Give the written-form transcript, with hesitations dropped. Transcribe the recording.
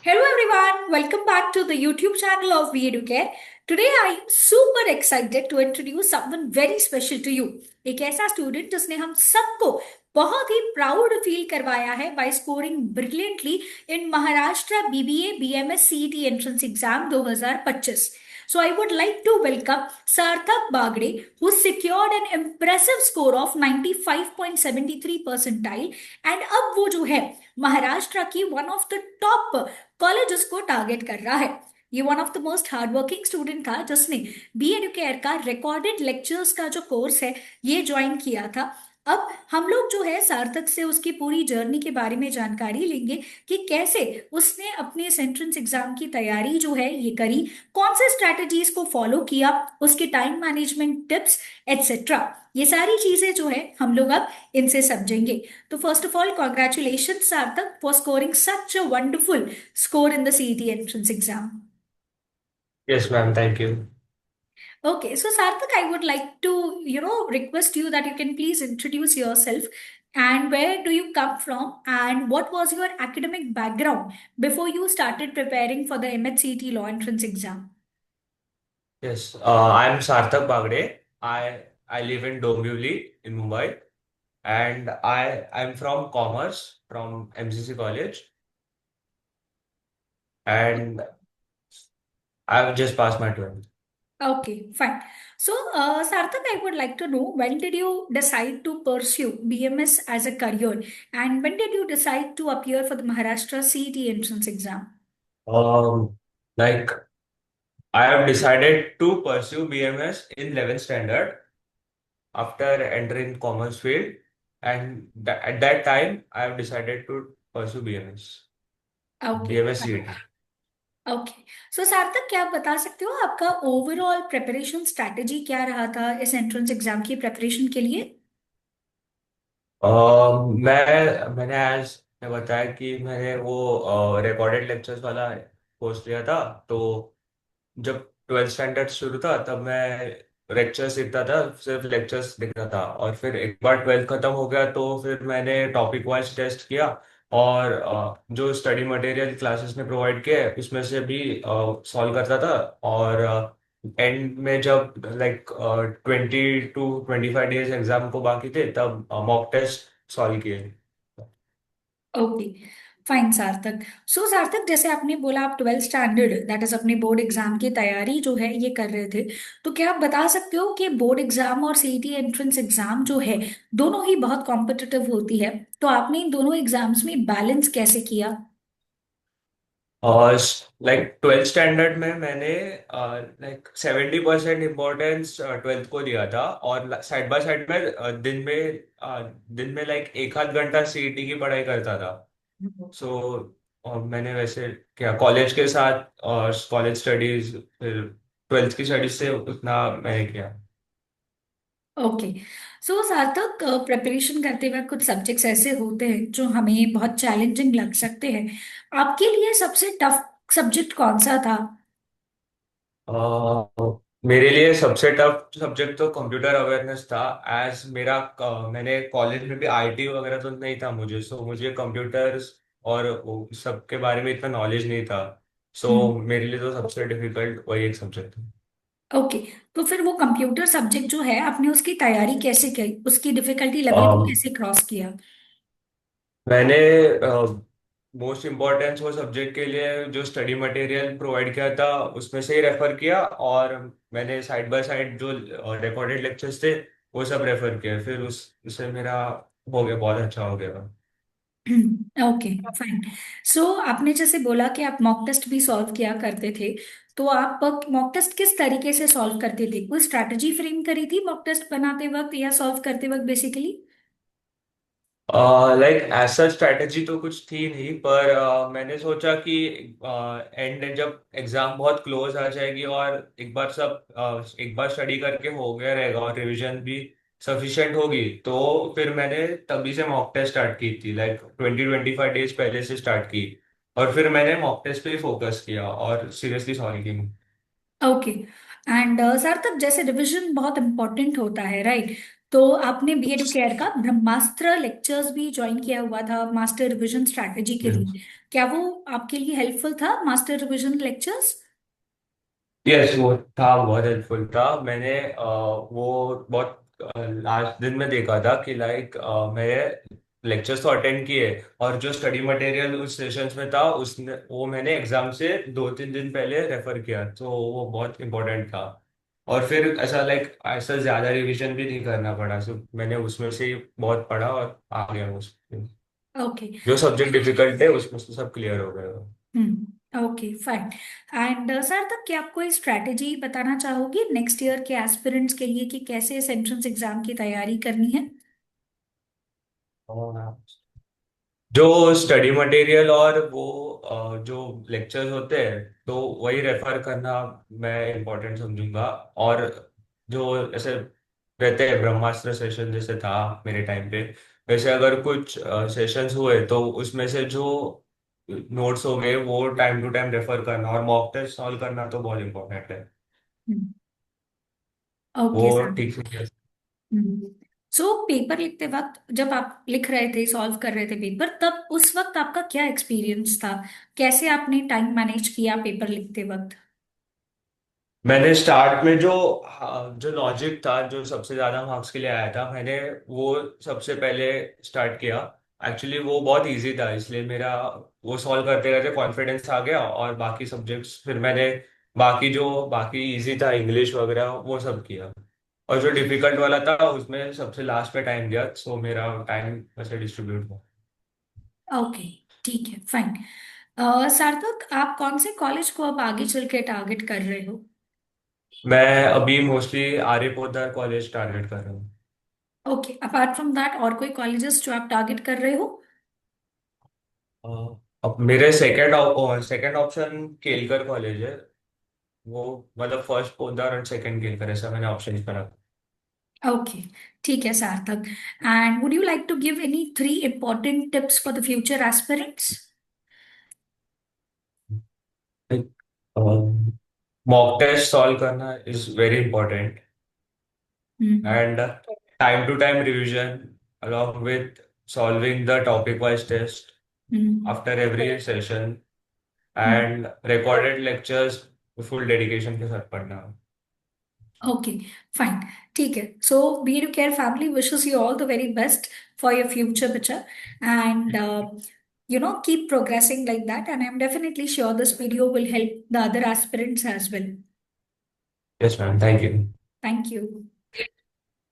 Hello everyone, welcome back to the YouTube channel of VEducare. Today I am super excited to introduce someone very special to you. एक ऐसा student जिसने हम सबको बहुत ही proud feel करवाया है by scoring brilliantly in Maharashtra BBA BMS CET entrance exam 2025. So I would like to welcome Sarthak Bagde, who secured an impressive score of 95.73 percentile, and अब वो जो है महाराष्ट्र की one of the top colleges को target कर रहा है। ये one of the most hard working student था जिसने बी एडुकेयर का रिकॉर्डेड लेक्चर्स का जो कोर्स है ये ज्वाइन किया था। अब हम लोग जो है सार्थक से उसकी पूरी जर्नी के बारे में जानकारी लेंगे कि कैसे उसने अपने इस एंट्रेंस एग्जाम की तैयारी जो है ये करी, कौन से स्ट्रैटेजीज को फॉलो किया, उसके टाइम मैनेजमेंट टिप्स एटसेट्रा। ये सारी चीजें जो है हम लोग अब इनसे समझेंगे। तो फर्स्ट ऑफ ऑल कॉन्ग्रेचुलेशन सार्थक for scoring such a wonderful score in the CET entrance exam. Yes, ma'am. Thank you. Okay, so Sarthak, I would like to, request you that you can please introduce yourself and where do you come from and what was your academic background before you started preparing for the MHCT law entrance exam? Yes, I'm Sarthak Bagde. I live in Dombivli in Mumbai, and I'm from Commerce from MCC College, and I've just passed my 12th. Okay, fine. So, Sarthak, I would like to know when did you decide to pursue BMS as a career and when did you decide to appear for the Maharashtra CET entrance exam? Um, like I have decided to pursue BMS in 11th standard after entering commerce field, and at that time I have decided to pursue BMS, Okay, BMS fine. CET. Okay, so Sarthak क्या आप बता सकते हो आपका overall preparation strategy क्या रहा था इस एंट्रेंस एग्जाम की प्रिपरेशन के लिए? मैंने आज मैं बताया कि मैंने वो रिकॉर्डेड लेक्चर्स वाला कोर्स लिया था। तो जब 12th स्टैंडर्ड शुरू था तब मैं लेक्चर्स देखता था, सिर्फ लेक्चर्स देखता था, और फिर एक बार 12th खत्म हो गया तो फिर मैंने टॉपिक वाइज टेस्ट किया, और जो स्टडी मटेरियल क्लासेस ने प्रोवाइड किए उसमें से भी सॉल्व करता था। और एंड में जब 20 to 25 डेज एग्जाम को बाकी थे तब मॉक टेस्ट सॉल्व किए। ओके, फाइन सार्थक। सो सार्थक, जैसे आपने बोला आप ट्वेल्थ स्टैंडर्ड दैट इज अपने बोर्ड एग्जाम की तैयारी जो है ये कर रहे थे, तो क्या आप बता सकते हो कि बोर्ड एग्जाम और सीईटी एंट्रेंस एग्जाम जो है दोनों ही बहुत कॉम्पिटिटिव होती है, तो आपने इन दोनों एग्जाम्स में बैलेंस कैसे किया? और 12th स्टैंडर्ड में मैंने 70% इम्पोर्टेंस 12th को दिया था, और साइड बाय साइड में दिन में एक आध घंटा सीईटी की पढ़ाई करता था। सो और मैंने वैसे क्या कॉलेज के साथ और कॉलेज स्टडीज, फिर 12th की स्टडीज से उतना मैंने किया। ओके, सो सार्थक, प्रिपरेशन करते वक्त कुछ सब्जेक्ट्स ऐसे होते हैं जो हमें बहुत चैलेंजिंग लग सकते हैं। आपके लिए सबसे टफ सब्जेक्ट कौन सा था? मेरे लिए सबसे टफ सब्जेक्ट तो कंप्यूटर अवेयरनेस था। एज मैंने कॉलेज में भी आईटी वगैरह तो नहीं था मुझे, सो मुझे कंप्यूटर्स और वो सब के बारे में इतना नॉलेज नहीं था। सो हम्म। मेरे लिए तो सबसे डिफिकल्ट वही एक सब्जेक्ट था। ओके, तो फिर वो कंप्यूटर सब्जेक्ट जो है आपने उसकी तैयारी कैसे की, उसकी डिफिकल्टी लेवल को अम, कैसे क्रॉस किया? मैंने मोस्ट इम्पोर्टेंस वो सब्जेक्ट के लिए जो स्टडी मटेरियल प्रोवाइड किया था उसमें से ही रेफर किया, और मैंने साइड बाय साइड जो रिकॉर्डेड लेक्चर्स थे वो सब रेफर किया, फिर उससे मेरा हो गया, बहुत अच्छा हो गया। Okay, fine. सो आपने जैसे बोला कि आप मॉक टेस्ट भी सॉल्व किया करते थे, तो आप मॉक टेस्ट किस तरीके से सॉल्व करते थे? कोई स्ट्रैटेजी फ्रेम करी थी मॉक टेस्ट बनाते वक्त या सॉल्व करते वक्त बेसिकली? ऐसा स्ट्रैटेजी तो कुछ थी नहीं, पर मैंने सोचा कि एंड जब एग्जाम बहुत क्लोज आ जाएगी और एक बार स्टडी करके हो गया रहेगा और रिवीजन भी सफिशिएंट होगी, तो फिर मैंने तभी से मॉक टेस्ट स्टार्ट की थी, 20-25 डेज पहले से स्टार्ट की, और फिर मैंने मॉक टेस्ट पे ही फोकस किया और सीरियसली सॉल्व की। ओके, एंड सर तक जैसे रिवीजन बहुत इंपॉर्टेंट होता है, राइट? तो आपने बी एडुकेयर का ब्रह्मास्त्र लेक्चर्स भी ज्वाइन किया हुआ था मास्टर रिवीजन स्ट्रैटेजी के लिए। क्या वो आपके लिए हेल्पफुल था मास्टर रिवीजन लेक्चर्स? यस, वो था, बहुत हेल्पफुल था। मैंने वो बहुत लास्ट दिन में देखा था कि लाइक मेरे लेक्चर्स तो अटेंड किए, और जो स्टडी मटेरियल उस सेशंस में था उसने वो मैंने एग्जाम से 2-3 दिन पहले रेफर किया, तो वो बहुत इंपॉर्टेंट था। और फिर ऐसा लाइक ऐसा ज्यादा रिवीजन भी नहीं करना पड़ा, सिर्फ मैंने उसमें से ही बहुत पढ़ा और आ गया उस ओके। जो सब्जेक्ट डिफिकल्ट है उसमें से सब क्लियर हो गए। Okay fine. एंड सर तक क्या आप कोई स्ट्रैटेजी बताना चाहोगे नेक्स्ट ईयर के एस्पिरेंट्स के लिए कि कैसे इस एंट्रेंस एग्जाम की तैयारी करनी है? और जो स्टडी मटेरियल और वो जो लेक्चर्स होते हैं तो वही रेफर करना मैं इम्पोर्टेंट समझूंगा। और जो ऐसे रहते हैं ब्रह्मास्त्र सेशन जैसे था मेरे टाइम पे, वैसे अगर कुछ सेशंस हुए तो उसमें से जो नोट्स हो गए वो टाइम टू टाइम रेफर करना, और मॉक टेस्ट सॉल्व करना तो बहुत इम्पोर्टेंट है। वो ओके सर। ठीक से। सो पेपर लिखते वक्त जब आप लिख रहे थे सॉल्व कर रहे थे पेपर, तब उस वक्त आपका क्या एक्सपीरियंस था? कैसे आपने टाइम मैनेज किया पेपर लिखते वक्त? मैंने स्टार्ट में जो जो लॉजिक था जो सबसे ज्यादा मार्क्स के लिए आया था, मैंने वो सबसे पहले स्टार्ट किया। एक्चुअली वो बहुत इजी था, इसलिए मेरा वो सॉल्व करते करते कॉन्फिडेंस आ गया, और बाकी सब्जेक्ट्स फिर मैंने बाकी इजी था इंग्लिश वगैरह वो सब किया। और जो डिफिकल्ट वाला था उसमें सबसे लास्ट में टाइम दिया, सो मेरा टाइम वैसे डिस्ट्रीब्यूट हुआ। ओके ठीक है फाइन। सार्थक, आप कौन से कॉलेज को अब आगे चल के टारगेट कर रहे हो? मैं अभी मोस्टली आर्य पोद्दार कॉलेज टारगेट कर रहा हूँ। ओके, अपार्ट फ्रॉम दैट और कोई कॉलेजेस जो आप टारगेट कर रहे हो? अ, अब मेरे सेकंड ऑप्शन केलकर कॉलेज है। वो मतलब फर्स्ट पोद्दार और सेकंड केलकर, ऐसा मैंने ऑप्शन पर रखा। ओके ठीक है Sarthak. And would you like to give any 3 important tips for the future aspirants? Mock test solve करना is very important, hmm. And time to time revision along with solving the topic wise test hmm. after every session, and recorded lectures full dedication के साथ पढ़ना। Okay fine. ठीक है, so be to care family wishes you all the very best for your future बच्चा। And keep progressing like that, and I'm definitely sure this video will help the other aspirants as well. Yes ma'am, thank you. Thank you.